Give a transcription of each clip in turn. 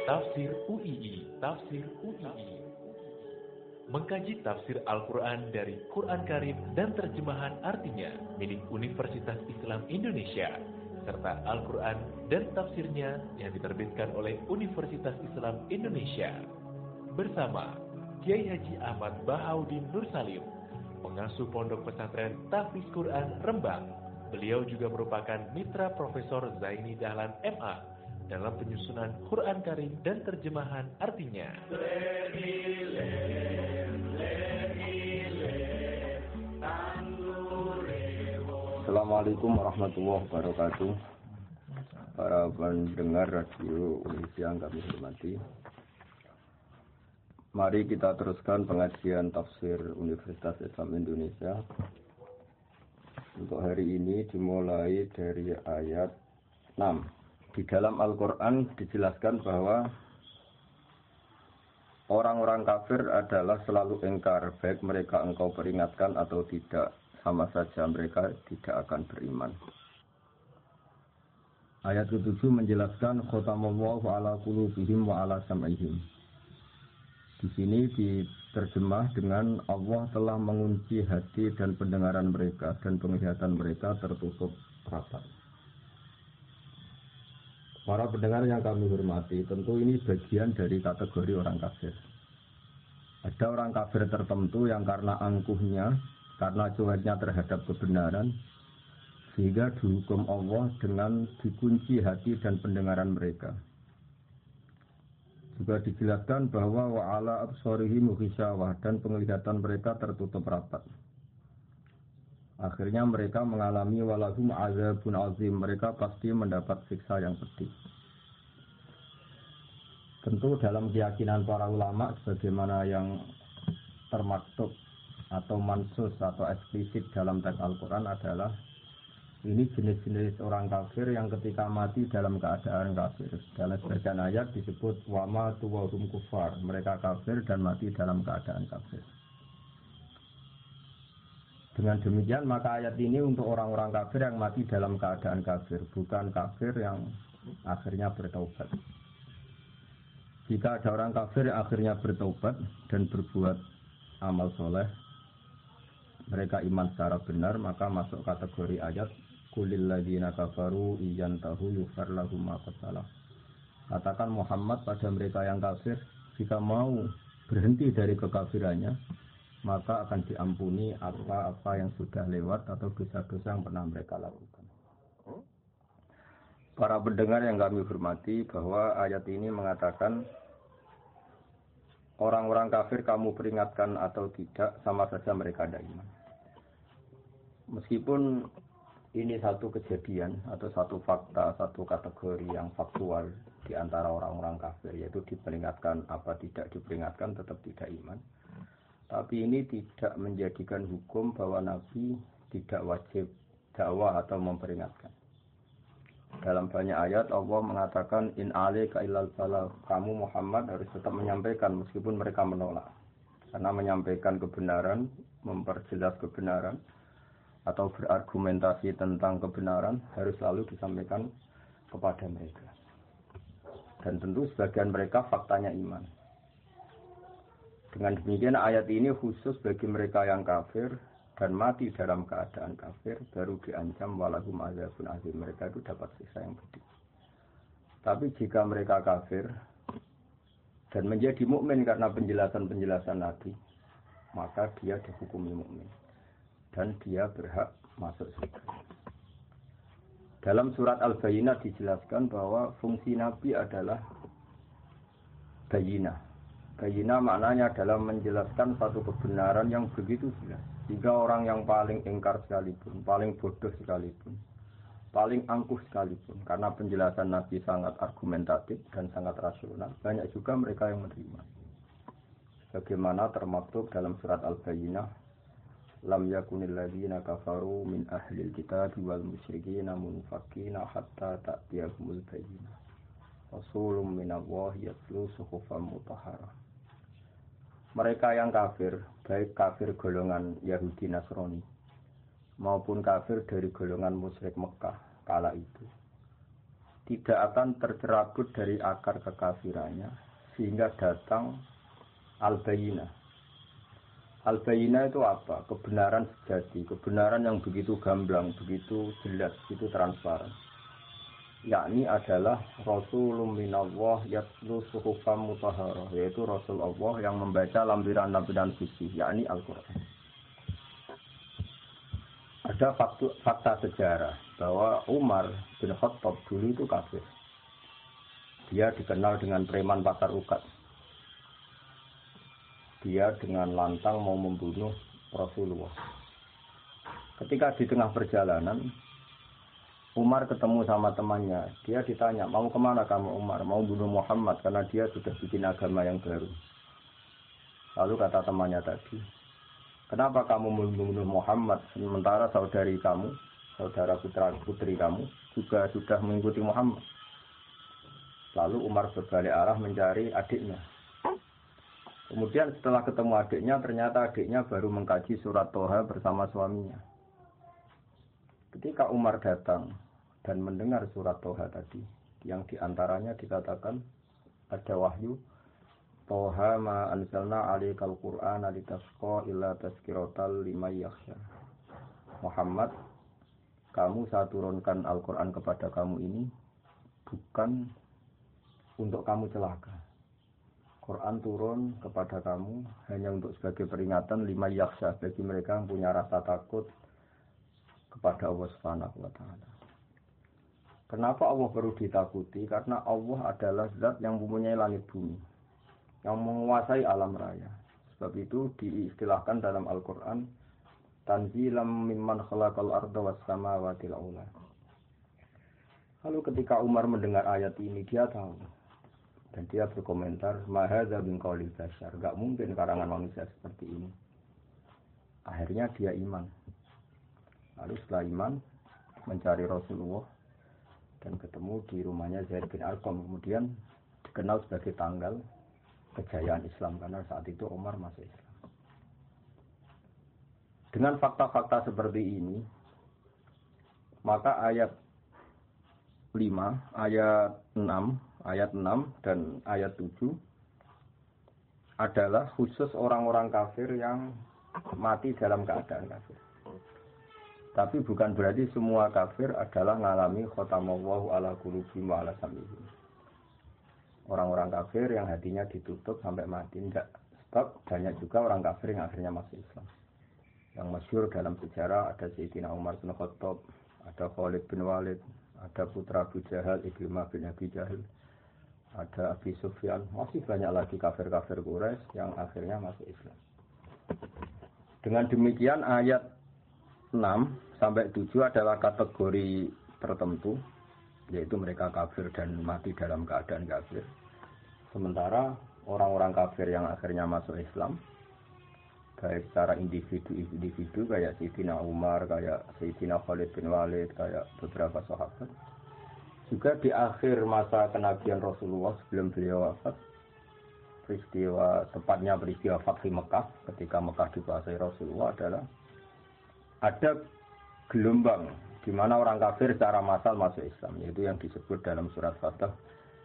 Tafsir UII, Tafsir UII. Mengkaji tafsir Al-Quran dari Quran Karim dan terjemahan artinya milik Universitas Islam Indonesia, serta Al-Quran dan tafsirnya yang diterbitkan oleh Universitas Islam Indonesia. Bersama Kiai Haji Ahmad Bahaudin Nur Salim, pengasuh Pondok Pesantren Tahfiz Quran Rembang. Beliau juga merupakan mitra Profesor Zaini Dahlan MA dalam penyusunan Quran Karim dan terjemahan artinya. Assalamualaikum warahmatullahi wabarakatuh. Para pendengar radio Indonesia yang kami hormati, mari kita teruskan pengajian tafsir Universitas Islam Indonesia. Untuk hari ini dimulai dari ayat 6. Di dalam Al-Quran dijelaskan bahwa orang-orang kafir adalah selalu ingkar, baik mereka engkau peringatkan atau tidak, sama saja mereka tidak akan beriman. Ayat ke-7 menjelaskan khotamallahu ala qulubihim wa ala sam'ihim. Di sini diterjemah dengan Allah telah mengunci hati dan pendengaran mereka dan penglihatan mereka tertutup rapat. Para pendengar yang kami hormati, tentu ini bagian dari kategori orang kafir. Ada orang kafir tertentu yang karena angkuhnya, karena cueknya terhadap kebenaran, sehingga dihukum Allah dengan dikunci hati dan pendengaran mereka. Juga dijelaskan bahwa wa'ala absarihim ghisyawah, dan penglihatan mereka tertutup rapat. Akhirnya mereka mengalami walahum azabun azim, mereka pasti mendapat siksa yang pedih. Tentu dalam keyakinan para ulama sebagaimana yang termaktub atau mansus atau eksplisit dalam teks Al-Quran adalah ini jenis-jenis orang kafir yang ketika mati dalam keadaan kafir. Dalam sebagian ayat disebut wama tuwahum kufar, mereka kafir dan mati dalam keadaan kafir. Dengan demikian maka ayat ini untuk orang-orang kafir yang mati dalam keadaan kafir, bukan kafir yang akhirnya bertaubat. Jika ada orang kafir yang akhirnya bertaubat dan berbuat amal soleh, mereka iman secara benar, maka masuk kategori ayat Qulil ladzina kafaru iyantahu yufar lahum ma qad salaf. Katakan Muhammad pada mereka yang kafir, jika mau berhenti dari kekafirannya, maka akan diampuni apa-apa yang sudah lewat atau dosa-dosa yang pernah mereka lakukan. Para pendengar yang kami hormati, bahwa ayat ini mengatakan orang-orang kafir kamu peringatkan atau tidak, sama saja mereka ada iman. Meskipun ini satu kejadian atau satu fakta, satu kategori yang faktual di antara orang-orang kafir, yaitu diperingatkan apa tidak diperingatkan tetap tidak iman. Tapi ini tidak menjadikan hukum bahwa Nabi tidak wajib dakwah atau memperingatkan. Dalam banyak ayat Allah mengatakan in alaika illal balagh, kamu Muhammad harus tetap menyampaikan meskipun mereka menolak. Karena menyampaikan kebenaran, memperjelas kebenaran atau berargumentasi tentang kebenaran harus selalu disampaikan kepada mereka. Dan tentu sebagian mereka faktanya iman. Dengan demikian ayat ini khusus bagi mereka yang kafir dan mati dalam keadaan kafir, baru diancam walahum azabun azim, mereka itu dapat siksa yang pedih. Tapi jika mereka kafir dan menjadi mukmin karena penjelasan-penjelasan Nabi, maka dia dihukumi mukmin dan dia berhak masuk surga. Dalam surat Al-Bayyinah dijelaskan bahwa fungsi Nabi adalah bayyinah. Bayyinah maknanya adalah menjelaskan satu kebenaran yang begitu jelas. Jika orang yang paling ingkar sekalipun, paling bodoh sekalipun, paling angkuh sekalipun, karena penjelasan Nabi sangat argumentatif dan sangat rasional, banyak juga mereka yang menerima. Bagaimana termaktub dalam surat Al-Bayyinah, lam yakunil ladzina kafaru min ahlil kitab wal musyrikin munfakkina hatta ta'tiyahumul bayyinah. Rasulun minallahi yatlu suhufan mutahharah. Mereka yang kafir, baik kafir golongan Yahudi Nasrani maupun kafir dari golongan musyrik Mekah kala itu, tidak akan tercerabut dari akar kekafirannya sehingga datang al-bayyinah. Al-bayyinah itu apa? Kebenaran sejati, kebenaran yang begitu gamblang, begitu jelas, begitu transparan. Yakni adalah Rasulun minallah yatlu suhufan mutahharah, yaitu Rasul Allah yang membaca lampiran-lampiran suci, yakni Al-Quran. Ada fakta sejarah bahwa Umar bin Khattab dulu itu kafir. Dia dikenal dengan preman pasar ukat. Dia dengan lantang mau membunuh Rasulullah. Ketika di tengah perjalanan, Umar ketemu sama temannya. Dia ditanya, mau kemana kamu Umar? Mau bunuh Muhammad karena dia sudah bikin agama yang baru. Lalu kata temannya tadi, kenapa kamu membunuh Muhammad sementara saudari kamu, saudara putri kamu juga sudah mengikuti Muhammad? Lalu Umar berbalik arah mencari adiknya. Kemudian setelah ketemu adiknya, ternyata adiknya baru mengkaji surat Toha bersama suaminya. Ketika Umar datang dan mendengar surat Toha tadi, yang diantaranya dikatakan ada wahyu, Toha ma anzalna alaikal Qur'ana litasqa illa tazkiratal liman yakhsha. Muhammad, kamu saya turunkan Al-Quran kepada kamu ini bukan untuk kamu celaka. Quran turun kepada kamu hanya untuk sebagai peringatan liman yakhsha, bagi mereka yang punya rasa takut kepada Allah Subhanahu wa taala. Kenapa Allah perlu ditakuti? Karena Allah adalah zat yang mempunyai langit bumi, yang menguasai alam raya. Sebab itu diistilahkan dalam Al-Qur'an tanzilam mimman khalaqal arda was samawati al-ula. Lalu ketika Umar mendengar ayat ini, dia tahu dan dia berkomentar, ma hadza min qaulil bashar, enggak mungkin karangan manusia seperti ini. Akhirnya dia iman. Lalu setelah iman, mencari Rasulullah dan ketemu di rumahnya Zaid bin Arqam. Kemudian dikenal sebagai tanggal kejayaan Islam karena saat itu Umar masuk Islam. Dengan fakta-fakta seperti ini, maka ayat 5, ayat 6 dan ayat 7 adalah khusus orang-orang kafir yang mati dalam keadaan kafir. Tapi bukan berarti semua kafir adalah ngalami khatamallahu ala qulubihim wa ala sam'ihim. Orang-orang kafir yang hatinya ditutup sampai mati enggak. Sebab banyak juga orang kafir yang akhirnya masuk Islam. Yang masyhur dalam sejarah ada Sayyidina Umar bin Khattab, ada Khalid bin Walid, ada putra Abu Jahal, Ikrimah bin Abi Jahal, ada Abi Sufyan, masih banyak lagi kafir-kafir Quraisy yang akhirnya masuk Islam. Dengan demikian ayat 6 sampai 7 adalah kategori tertentu, yaitu mereka kafir dan mati dalam keadaan kafir. Sementara orang-orang kafir yang akhirnya masuk Islam, baik secara individu kayak Sayyidina Umar, kayak Sayyidina Khalid bin Walid, kayak beberapa sahabat, juga di akhir masa kenabian Rasulullah sebelum beliau wafat, tepatnya peristiwa Fathu Mekah, ketika Mekah dikuasai Rasulullah adalah ada gelombang di mana orang kafir secara massal masuk Islam, yaitu yang disebut dalam surat Fatah,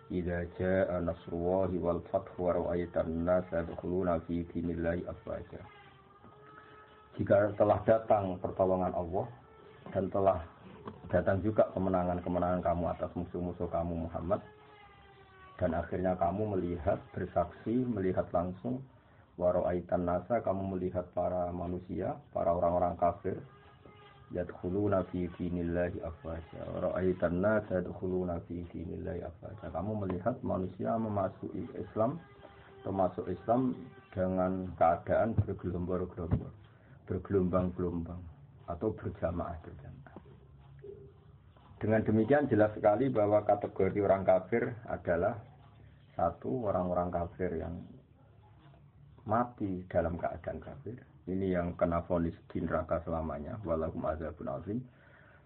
idza jaa nasrullahi wal fathu wa ra'aitan nasa yadkhuluna fi dinillahi afwaja. Jika telah datang pertolongan Allah dan telah datang juga kemenangan-kemenangan kamu atas musuh-musuh kamu Muhammad, dan akhirnya kamu melihat, bersaksi, melihat langsung wa ra'aitan nasa, kamu melihat para manusia, para orang-orang kafir yadkhuluna fi dinillahi afwaja. Ra'aitan nas yadkhuluna fi dinillahi afwaja. Kamu melihat manusia memasuki Islam, termasuk Islam dengan keadaan bergelombang-gelombang atau berjamaah-berjamaah. Dengan demikian jelas sekali bahwa kategori orang kafir adalah satu, orang-orang kafir yang mati dalam keadaan kafir. Ini yang kena vonis di neraka selamanya, walahum adzabun azim.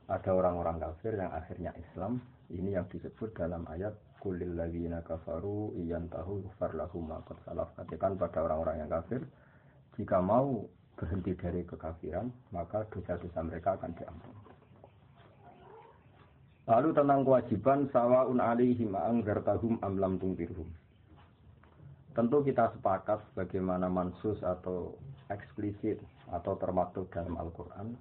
Ada orang-orang kafir yang akhirnya Islam. Ini yang disebut dalam ayat qulil ladzina kafaru iyantahu yughfar lahum ma qad salaf. Katakan pada orang-orang yang kafir, jika mau berhenti dari kekafiran, maka dosa-dosa mereka akan diampuni. Lalu tentang kewajiban sawaun alaihim anzartahum am lam tunzirhum. Tentu kita sepakat bagaimana mansus atau eksplisit atau termaktub dalam Al-Qur'an,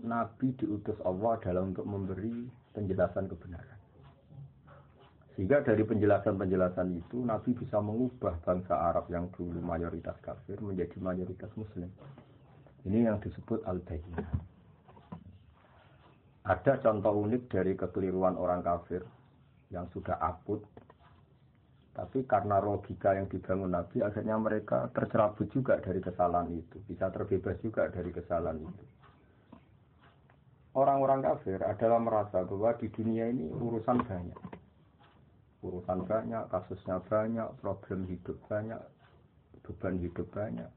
Nabi diutus Allah dalam untuk memberi penjelasan kebenaran. Sehingga dari penjelasan-penjelasan itu Nabi bisa mengubah bangsa Arab yang dulu mayoritas kafir menjadi mayoritas muslim. Ini yang disebut al-bayyinah. Ada contoh unik dari kekeliruan orang kafir yang sudah akut, tapi karena logika yang dibangun Nabi, akhirnya mereka tercerabut juga dari kesalahan itu, bisa terbebas juga dari kesalahan itu. Orang-orang kafir adalah merasa bahwa di dunia ini urusan banyak, kasusnya banyak, problem hidup banyak, beban hidup banyak.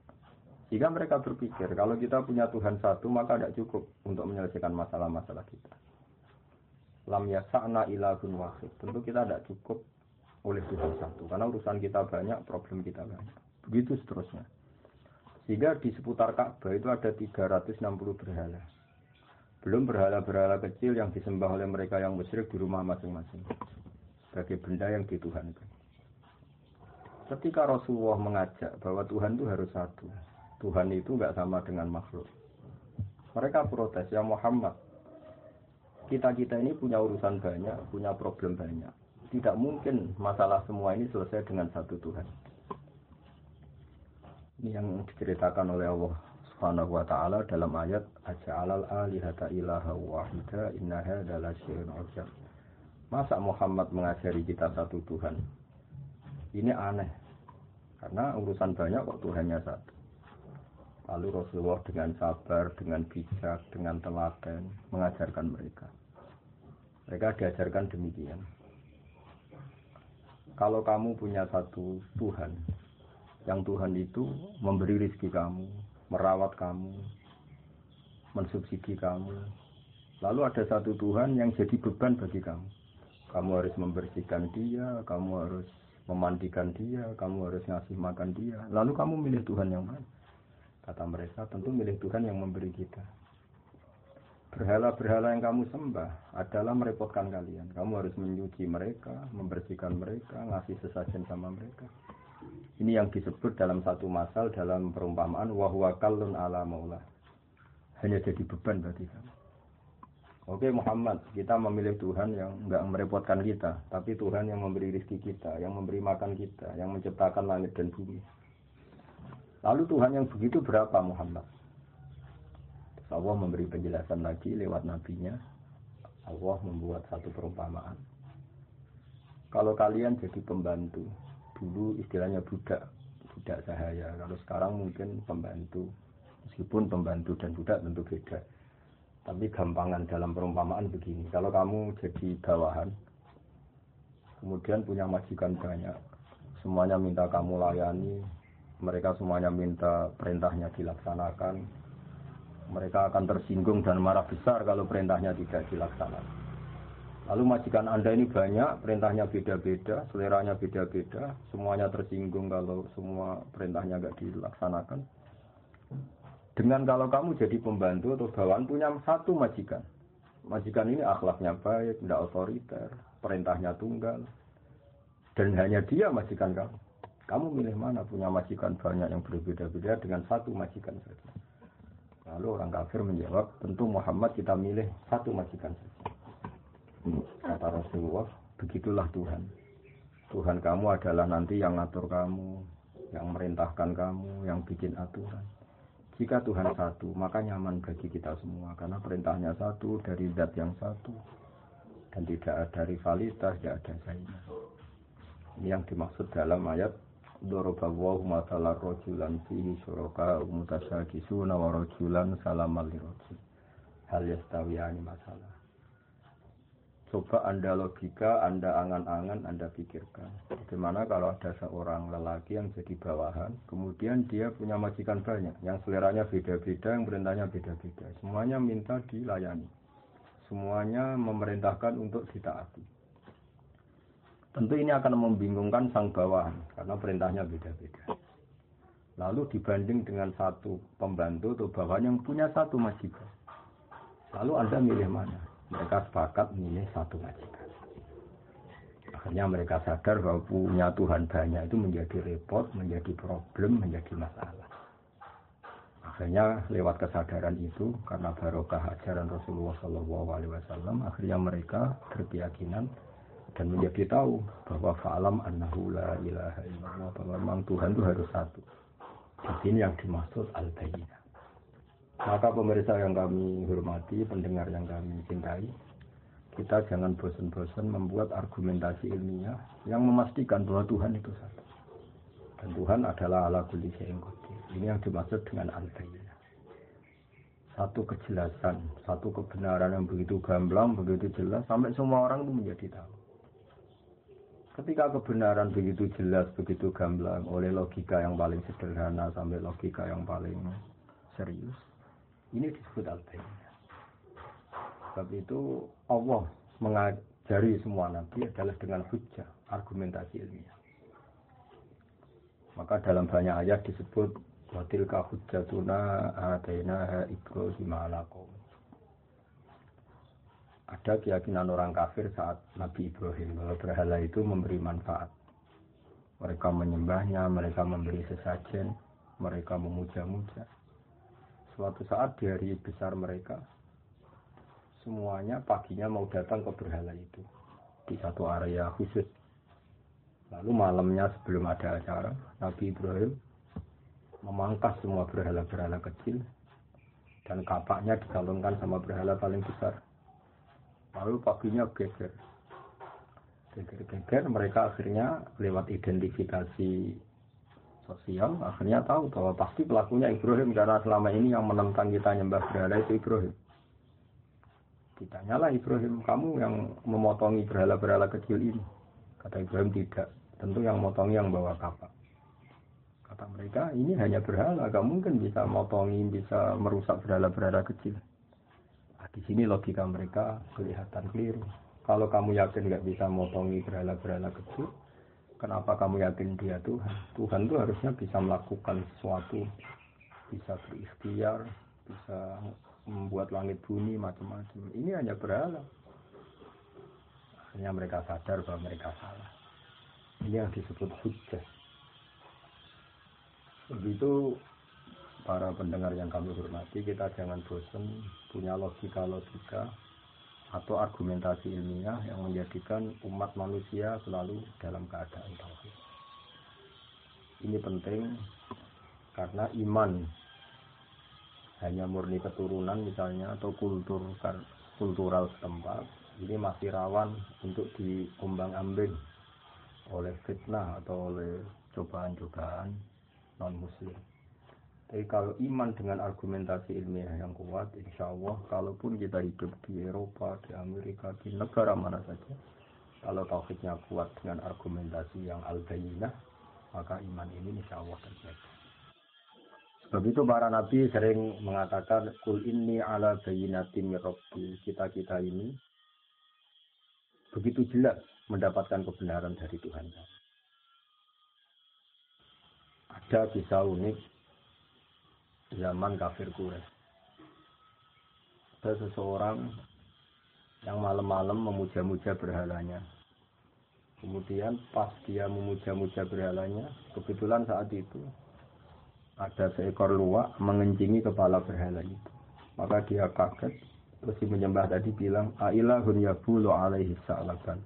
Jika mereka berpikir, kalau kita punya Tuhan satu, maka tidak cukup untuk menyelesaikan masalah-masalah kita. Lam yasa'na ilahun wahid. Tentu kita tidak cukup oleh Tuhan satu. Karena urusan kita banyak, problem kita banyak. Begitu seterusnya. Sehingga di seputar Ka'bah itu ada 360 berhala. Belum berhala-berhala kecil yang disembah oleh mereka yang musyrik di rumah masing-masing. Sebagai benda yang dituhankan. Ketika Rasulullah mengajak bahwa Tuhan itu harus satu. Tuhan itu enggak sama dengan makhluk. Mereka protes, ya Muhammad, kita-kita ini punya urusan banyak, punya problem banyak. Tidak mungkin masalah semua ini selesai dengan satu Tuhan. Ini yang diceritakan oleh Allah Subhanahu wa taala dalam ayat aja'alal alihata ilaha wahida inna hadza lasyai'un 'adzab. Masa Muhammad mengajari kita satu Tuhan? Ini aneh. Karena urusan banyak kok Tuhannya satu. Lalu Rasulullah dengan sabar, dengan bijak, dengan telaten mengajarkan mereka. Mereka diajarkan demikian. Kalau kamu punya satu Tuhan, yang Tuhan itu memberi rezeki kamu, merawat kamu, mensubsidi kamu. Lalu ada satu Tuhan yang jadi beban bagi kamu. Kamu harus membersihkan dia, kamu harus memandikan dia, kamu harus ngasih makan dia. Lalu kamu milih Tuhan yang mana? Kata mereka, tentu milih Tuhan yang memberi kita. Berhala-berhala yang kamu sembah adalah merepotkan kalian. Kamu harus menyuci mereka, membersihkan mereka, ngasih sesajen sama mereka. Ini yang disebut dalam satu masal dalam perumpamaan wahwa kallun ala maula. Hanya jadi beban bagi kamu. Oke Muhammad, kita memilih Tuhan yang enggak merepotkan kita, tapi Tuhan yang memberi rezeki kita, yang memberi makan kita, yang menciptakan langit dan bumi. Lalu Tuhan yang begitu berapa Muhammad? Allah memberi penjelasan lagi lewat nabinya. Allah membuat satu perumpamaan. Kalau kalian jadi pembantu, dulu istilahnya budak sahaya. Kalau sekarang mungkin pembantu. Meskipun pembantu dan budak tentu beda. Tapi gampangan dalam perumpamaan begini. Kalau kamu jadi bawahan, kemudian punya majikan banyak, semuanya minta kamu layani, mereka semuanya minta perintahnya dilaksanakan. Mereka akan tersinggung dan marah besar kalau perintahnya tidak dilaksanakan. Lalu majikan Anda ini banyak, perintahnya beda-beda, seleranya beda-beda, semuanya tersinggung kalau semua perintahnya tidak dilaksanakan. Dengan kalau kamu jadi pembantu atau bawahan punya satu majikan. Majikan ini akhlaknya baik, tidak otoriter, perintahnya tunggal. Dan hanya dia majikan kamu. Kamu milih mana? Punya majikan banyak yang berbeda-beda dengan satu majikan saja. Lalu orang kafir menjawab, tentu Muhammad kita milih satu majikan saja. Kata Rasulullah, begitulah Tuhan. Tuhan kamu adalah nanti yang ngatur kamu, yang merintahkan kamu, yang bikin aturan. Jika Tuhan satu, maka nyaman bagi kita semua. Karena perintahnya satu, dari zat yang satu. Dan tidak ada rivalitas, tidak ada saingan. Ini yang dimaksud dalam ayat Dorobawahu masalah rojulan fihi syuraka mutasyakisuna wa rojulan salamal lirojul. Hal yastawiyani masalah. Coba Anda logika, Anda angan-angan, Anda pikirkan. Bagaimana kalau ada seorang lelaki yang jadi bawahan, kemudian dia punya majikan banyak, yang seleranya beda-beda, yang perintahnya beda-beda. Semuanya minta dilayani. Semuanya memerintahkan untuk ditaati. Tentu ini akan membingungkan sang bawahan, karena perintahnya beda-beda. Lalu dibanding dengan satu pembantu atau bawahan yang punya satu majikan. Lalu Anda milih mana? Mereka sepakat memilih satu majikan. Akhirnya mereka sadar bahwa punya Tuhan banyak itu menjadi repot, menjadi problem, menjadi masalah. Akhirnya lewat kesadaran itu, karena barokah ajaran Rasulullah SAW, akhirnya mereka berkeyakinan dan menjadi tahu bahwa fa'alam annahu la ilaha illallah, bahwa memang Tuhan itu harus satu. Di sini yang dimaksud al-bayyinah. Maka pemirsa yang kami hormati, pendengar yang kami cintai, kita jangan bosan-bosan membuat argumentasi ilmiah yang memastikan bahwa Tuhan itu satu. Dan Tuhan adalah ala kulli syai'in qadir. Ini yang dimaksud dengan al-bayyinah. Satu kejelasan, satu kebenaran yang begitu gamblang, begitu jelas, sampai semua orang itu menjadi tahu. Ketika kebenaran begitu jelas, begitu gamblang, oleh logika yang paling sederhana sampai logika yang paling serius, ini disebut al-bayyinah. Sebab itu Allah mengajari semua nabi adalah dengan hujjah, argumentasi ilmiah. Maka dalam banyak ayat disebut wa tilka hujjatuna atainaha Ibrahim ala qaum. Ada keyakinan orang kafir saat Nabi Ibrahim bahwa berhala itu memberi manfaat. Mereka menyembahnya, mereka memberi sesajen, mereka memuja-muja. Suatu saat di hari besar mereka, semuanya paginya mau datang ke berhala itu di satu area khusus. Lalu malamnya sebelum ada acara, Nabi Ibrahim memangkas semua berhala-berhala kecil dan kapaknya dikalungkan sama berhala paling besar. Lalu paginya geger, mereka akhirnya lewat identifikasi sosial akhirnya tahu bahwa pasti pelakunya Ibrahim, karena selama ini yang menentang kita nyembah berhala itu Ibrahim. Ditanyalah Ibrahim, kamu yang memotongi berhala-berhala kecil ini? Kata Ibrahim, tidak. Tentu yang motongi yang bawa kapak. Kata mereka, ini hanya berhala, gak mungkin bisa motongi, bisa merusak berhala-berhala kecil. Nah, di sini logika mereka kelihatan keliru. Kalau kamu yakin gak bisa motongi berhala-berhala kecil, kenapa kamu yakin dia Tuhan? Tuhan itu harusnya bisa melakukan sesuatu, bisa berikhtiar, bisa membuat langit bumi macam-macam. Ini hanya berhala. Akhirnya mereka sadar bahwa mereka salah. Ini yang disebut hujjah. Begitu para pendengar yang kami hormati, kita jangan bosan punya logika-logika atau argumentasi ilmiah yang menjadikan umat manusia selalu dalam keadaan tauhid. Ini penting karena iman hanya murni keturunan misalnya atau kultural setempat, ini masih rawan untuk diombang-ambing oleh fitnah atau oleh cobaan-cobaan non-muslim. Tapi kalau iman dengan argumentasi ilmiah yang kuat, insya Allah kalaupun kita hidup di Eropa, di Amerika, di negara mana saja, kalau tauhidnya kuat dengan argumentasi yang al-bayyinah, maka iman ini insya Allah terjaga. Sebab itu para nabi sering mengatakan kul inni ala bayyinatin min rabbi. Kita ini begitu jelas mendapatkan kebenaran dari Tuhan. Ada kisah unik zaman kafir Quraisy. Ada seseorang yang malam-malam memuja-muja berhalanya. Kemudian pas dia memuja-muja berhalanya, kebetulan saat itu ada seekor luwak mengencingi kepala berhala itu. Maka dia kaget, terus si menyembah tadi bilang, "Ailahun yabulu alaihi sa'laban."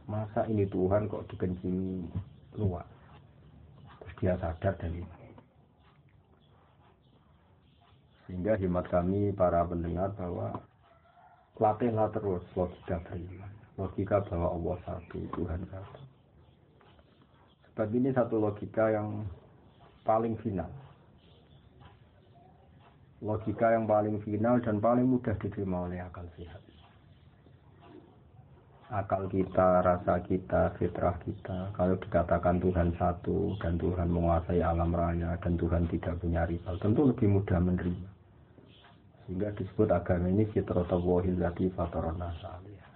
Masa ini Tuhan kok dikencingi luwak? Terus dia sadar dari itu. Sehingga hikmat kami para pendengar bahwa latihlah terus logika beriman. Logika bahwa Allah satu, Tuhan satu. Sebab ini satu logika yang paling final. Logika yang paling final dan paling mudah diterima oleh akal sehat. Akal kita, rasa kita, fitrah kita, kalau dikatakan Tuhan satu dan Tuhan menguasai alam raya dan Tuhan tidak punya rival, tentu lebih mudah menerima. Sehingga disebut agama ini fitratallahi allati fataran nasa 'alaiha.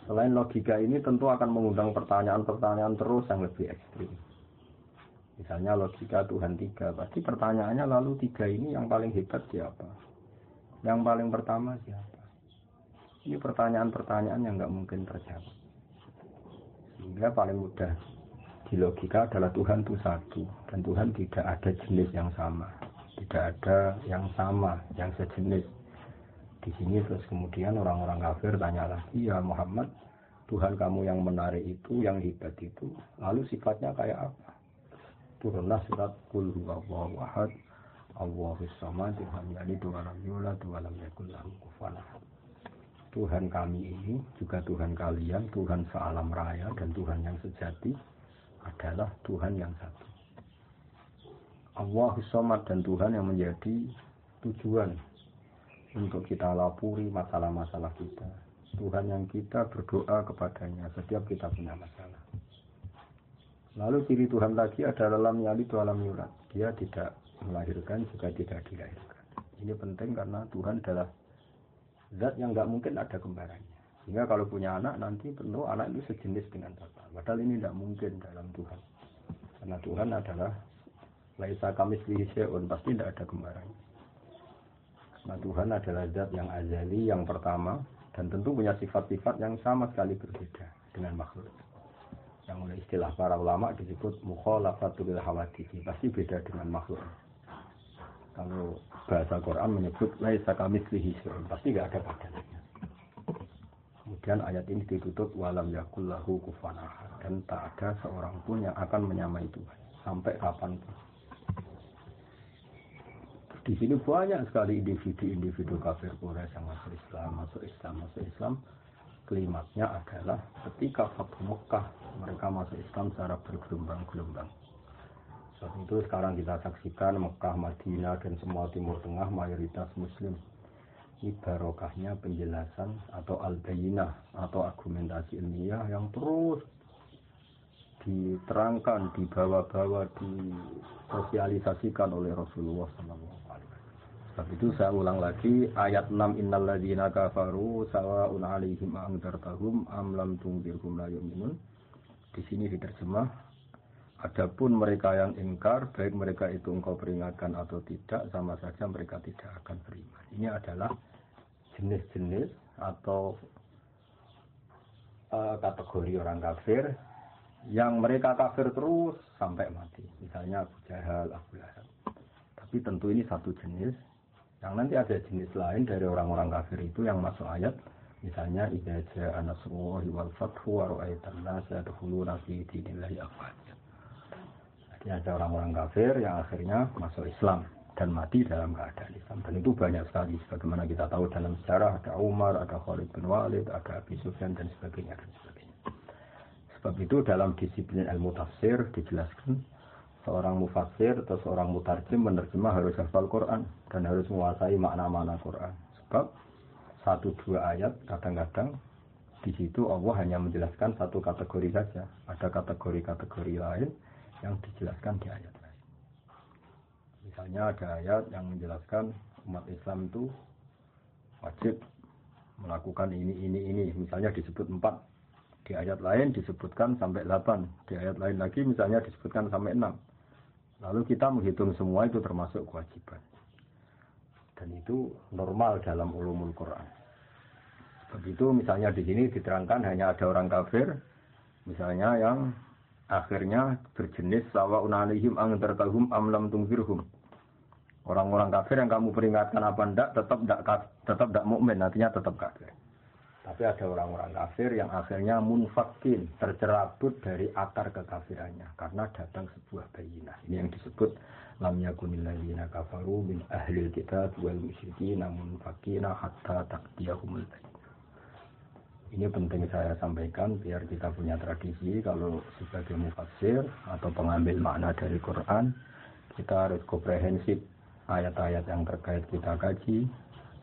Selain logika ini tentu akan mengundang pertanyaan-pertanyaan terus yang lebih ekstrim. Misalnya logika Tuhan tiga, pasti pertanyaannya lalu tiga ini yang paling hebat siapa? Yang paling pertama siapa? Ini pertanyaan-pertanyaan yang nggak mungkin terjawab. Sehingga paling mudah di logika adalah Tuhan itu satu. Dan Tuhan tidak ada jenis yang sama. Tidak ada yang sama, yang sejenis. Di sini terus kemudian orang-orang kafir tanya lagi, ya Muhammad, Tuhan kamu yang menarik itu, yang hebat itu, lalu sifatnya kayak apa? Turunlah surat Qul huwallahu ahad, Allahus samad, lam yalid wa lam yulad wa lam yakul lahu kufuwan ahad. Tuhan kami ini juga Tuhan kalian, Tuhan sealam raya dan Tuhan yang sejati adalah Tuhan yang satu. Allahus samad dan Tuhan yang menjadi tujuan untuk kita lapuri masalah-masalah kita. Tuhan yang kita berdoa kepadanya setiap kita punya masalah. Lalu ciri Tuhan lagi adalah lam yalid wa lam yulad. Dia tidak melahirkan juga tidak dilahirkan. Ini penting karena Tuhan adalah zat yang nggak mungkin ada kembarannya. Sehingga kalau punya anak nanti penuh anak itu sejenis dengan bapak. Padahal ini tidak mungkin dalam Tuhan. Karena Tuhan adalah laisa kamitslihi syai'un, pasti tidak ada kembarannya. Nah, Tuhan adalah zat yang azali, yang pertama, dan tentu punya sifat-sifat yang sama sekali berbeda dengan makhluk. Yang oleh istilah para ulama disebut mukhalafatul hawadits, pasti beda dengan makhluk. Kalau bahasa Quran menyebut laisa kamitslihi syai'un, pasti tidak ada padanya. Kemudian ayat ini ditutup walam yakul lahu kufuwan ahad, dan tak ada seorang pun yang akan menyamai Tuhan sampai kapanpun. Di sini banyak sekali individu-individu kafir Quraisy yang masuk Islam. Klimaknya adalah ketika Fathu Mekah, mereka masuk Islam secara bergelombang-gelombang. Saat itu sekarang kita saksikan Mekah, Madinah, dan semua Timur Tengah mayoritas Muslim. Ini barokahnya penjelasan atau al-bayinah atau argumentasi ilmiah yang terus diterangkan, dibawa-bawa, disosialisasikan oleh Rasulullah SAW. Sebab itu saya ulang lagi ayat 6 innal ladzina kafaru sawa'un 'alaihim a'anzartahum am lam tunzirhum la yu'minun. Di sini diterjemah, adapun mereka yang ingkar, baik mereka itu engkau peringatkan atau tidak, sama saja mereka tidak akan beriman. Ini adalah jenis-jenis atau kategori orang kafir yang mereka kafir terus sampai mati. Misalnya Abu Jahal, Abu Lahab. Tapi tentu ini satu jenis. Yang nanti ada jenis lain dari orang-orang kafir itu yang masuk ayat. Misalnya idza jaa nasrullahi wal fathu wa ra'aitan nasa yadkhuluna fi dinillahi afwaja. Jadi ada orang-orang kafir yang akhirnya masuk Islam dan mati dalam keadaan Islam. Dan itu banyak sekali. Sebagaimana kita tahu dalam sejarah ada Umar, ada Khalid bin Walid, ada Abi Sufyan dan sebagainya dan sebagainya. Sebab itu dalam disiplin ilmu tafsir dijelaskan seorang mufassir atau seorang mutarjim menerjemah harus hafal Quran dan harus menguasai makna-makna Quran. Sebab 1-2 ayat kadang-kadang di situ Allah hanya menjelaskan satu kategori saja. Ada kategori-kategori lain yang dijelaskan di ayat lain. Misalnya ada ayat yang menjelaskan umat Islam itu wajib melakukan ini. Misalnya disebut 4. Di ayat lain disebutkan sampai 8. Di ayat lain lagi misalnya disebutkan sampai 6. Lalu kita menghitung semua itu termasuk kewajiban. Dan itu normal dalam ulumul Quran. Begitu misalnya di sini diterangkan hanya ada orang kafir, misalnya yang akhirnya berjenis sawa'un 'alaihim anzartahum am lam tunzirhum. Orang-orang kafir yang kamu peringatkan apa enggak tetap enggak mukmin, nantinya tetap kafir. Tapi ada orang-orang kafir yang akhirnya munfakin, tercerabut dari akar kekafirannya karena datang sebuah bayinah. Ini yang disebut lam yakunil ladzina kafaru min ahlil kitab wal musyrikin munfakina hatta taqdiyahumul bayinah. Ini penting saya sampaikan biar kita punya tradisi kalau sebagai mufassir atau pengambil makna dari Quran, kita harus komprehensif ayat-ayat yang terkait kita kaji,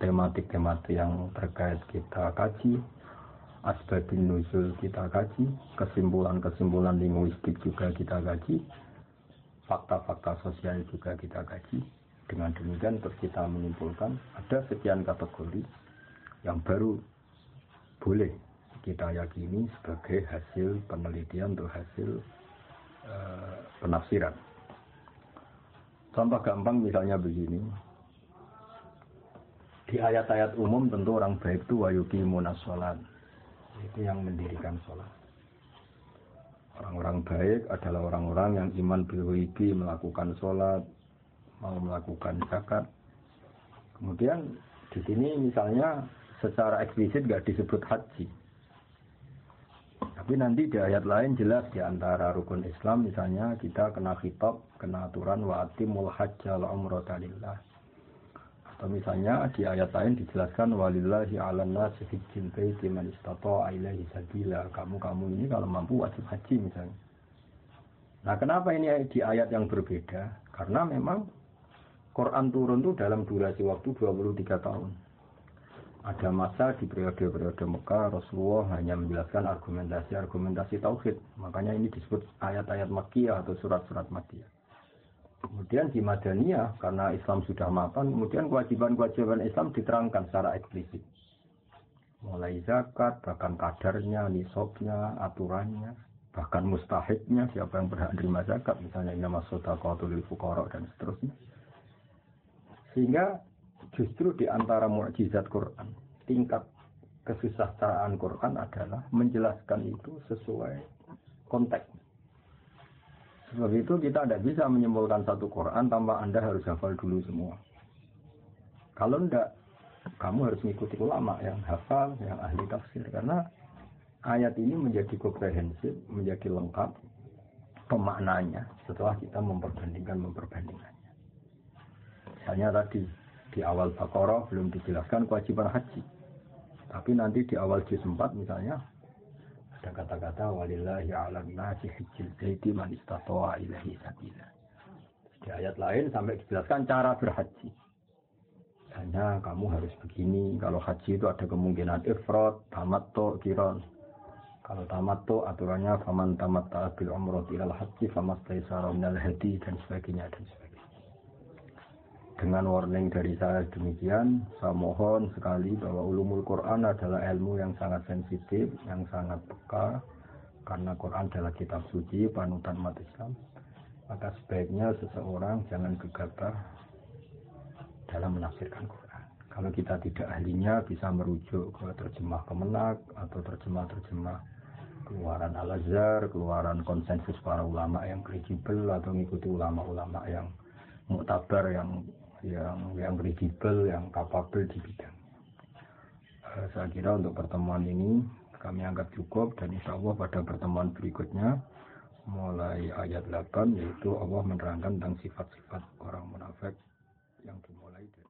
tematik-tematik yang terkait kita kaji, asbabun nuzul kita kaji, kesimpulan-kesimpulan linguistik juga kita kaji, fakta-fakta sosial juga kita kaji. Dengan demikian terus kita menyimpulkan ada sekian kategori yang baru boleh kita yakini sebagai hasil penelitian atau hasil penafsiran. Contoh gampang misalnya begini. Di ayat-ayat umum tentu orang baik itu wa yuqimunas shalat. Itu yang mendirikan sholat. Orang-orang baik adalah orang-orang yang iman bil ghaibi, melakukan sholat, mau melakukan zakat. Kemudian di sini misalnya secara eksplisit nggak disebut haji. Tapi nanti di ayat lain jelas di antara rukun Islam misalnya kita kena khitab, kena aturan wa atimul hajja wal umrata lillah. Atau misalnya di ayat lain dijelaskan walillahi 'alan nasi hajjul baiti man istata'a ilaihi sabila. Kamu ini kalau mampu wajib haji misalnya. Nah, kenapa ini di ayat yang berbeda? Karena memang Quran turun itu dalam durasi waktu 23 tahun. Ada masa di periode-periode Mekah Rasulullah hanya menjelaskan argumentasi tauhid. Makanya ini disebut ayat-ayat Makkiyah atau surat-surat Makkiyah. Kemudian di Madaniyah, karena Islam sudah mapan, kemudian kewajiban-kewajiban Islam diterangkan secara eksplisit. Mulai zakat, bahkan kadarnya, nisabnya, aturannya, bahkan mustahiknya, siapa yang berhak menerima zakat, misalnya innamas shadaqatu lil fuqara dan seterusnya. Sehingga justru di antara mukjizat Quran, tingkat kesusastraan Quran adalah menjelaskan itu sesuai konteks. Sebab itu kita tidak bisa menyimpulkan satu Quran tanpa Anda harus hafal dulu semua. Kalau tidak, kamu harus mengikuti ulama yang hafal, yang ahli tafsir. Karena ayat ini menjadi komprehensif, menjadi lengkap pemaknanya setelah kita memperbandingkannya. Misalnya tadi, di awal Baqarah belum dijelaskan kewajiban haji. Tapi nanti di awal juz 4 misalnya, ada kata-kata walillahi 'alan nasi hajjul baiti man istata'a ilaihi sabila. Di ayat lain sampai dijelaskan cara berhaji. Hanya kamu harus begini. Kalau haji itu ada kemungkinan ifrad, tamattu, qiran. Kalau tamattu aturannya faman tamatta'a bil umrati ilal haji famastaysara minal hadi dan sebagainya dan sebagainya. Dengan warning dari saya demikian, saya mohon sekali bahwa ulumul Quran adalah ilmu yang sangat sensitif, yang sangat peka, karena Quran adalah kitab suci, panutan umat Islam. Maka sebaiknya seseorang jangan gegabah dalam menafsirkan Quran. Kalau kita tidak ahlinya, bisa merujuk ke terjemah Kemenak atau terjemah-terjemah keluaran Al-Azhar, keluaran konsensus para ulama yang kredibel, atau mengikuti ulama-ulama yang muktabar, yang kredibel, yang kapabel di bidang. Saya kira untuk pertemuan ini kami anggap cukup, dan insya Allah pada pertemuan berikutnya mulai ayat 8 yaitu Allah menerangkan tentang sifat-sifat orang munafik yang dimulai dari